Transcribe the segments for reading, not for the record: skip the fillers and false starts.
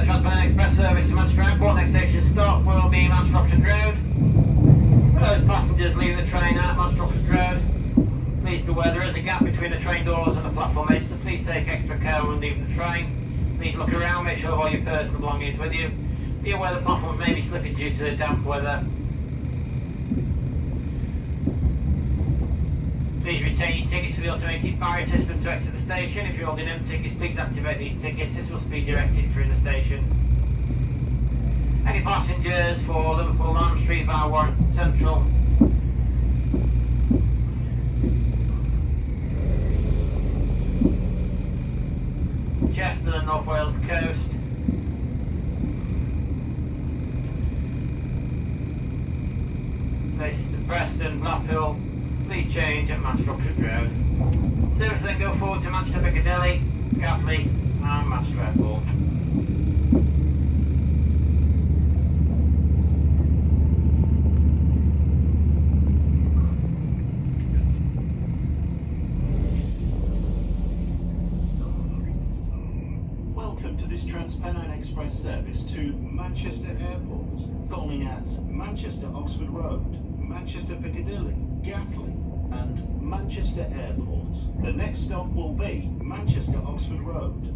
Transpennine Express service to Manchester Airport. Next station stop will be Manchester Oxford Road. For those passengers leaving the train at Manchester Oxford Road, please be aware there is a gap between the train doors and the platform edge, so please take extra care when leaving the train. Please look around, make sure all your personal belongings with you. Be aware the platforms may be slipping due to damp weather. Please retain your tickets for the automated barrier system to exit the station. If you're holding M tickets, please activate these tickets. This will speed your exit through the station. Any passengers for Liverpool Lime Street via Warren Central, Chester and North Wales coast, stations to Preston, Blackpool, please change at Manchester Oxford Road. Service then go forward to Manchester Piccadilly, Gatley and Manchester Airport. Welcome to this Transpennine Express service to Manchester Airport, calling at Manchester Oxford Road, Manchester Piccadilly, Gatley and Manchester Airport. The next stop will be Manchester Oxford Road.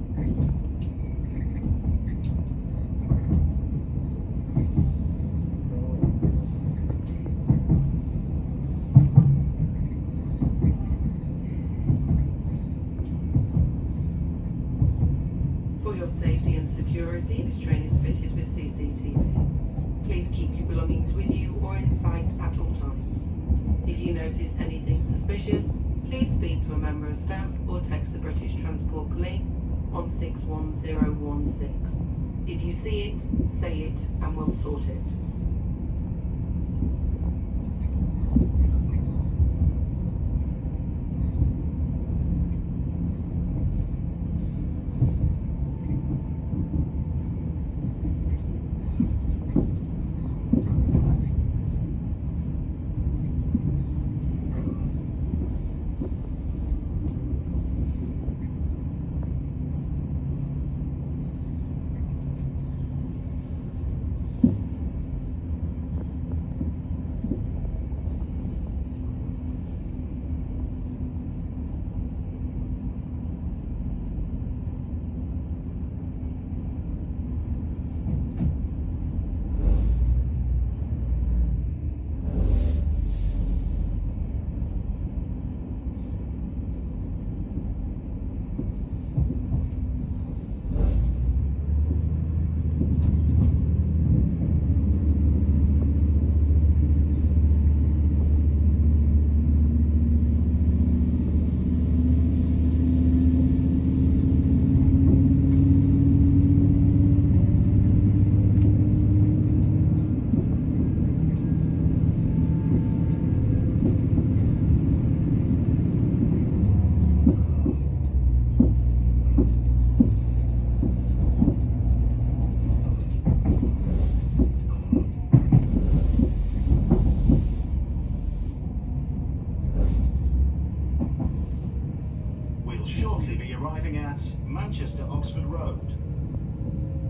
For your safety and security, this train is fitted with CCTV. Please keep your belongings with you or in sight at all times. If you notice anything suspicious, please speak to a member of staff or text the British Transport Police on 61016. If you see it, say it and we'll sort it. Shortly be arriving at Manchester Oxford Road.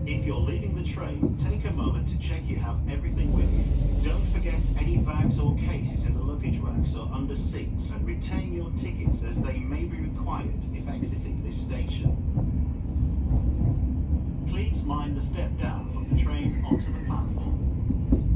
If you're leaving the train, take a moment to check you have everything with you. Don't forget any bags or cases in the luggage racks or under seats, and retain your tickets as they may be required if exiting this station. Please mind the step down from the train onto the platform.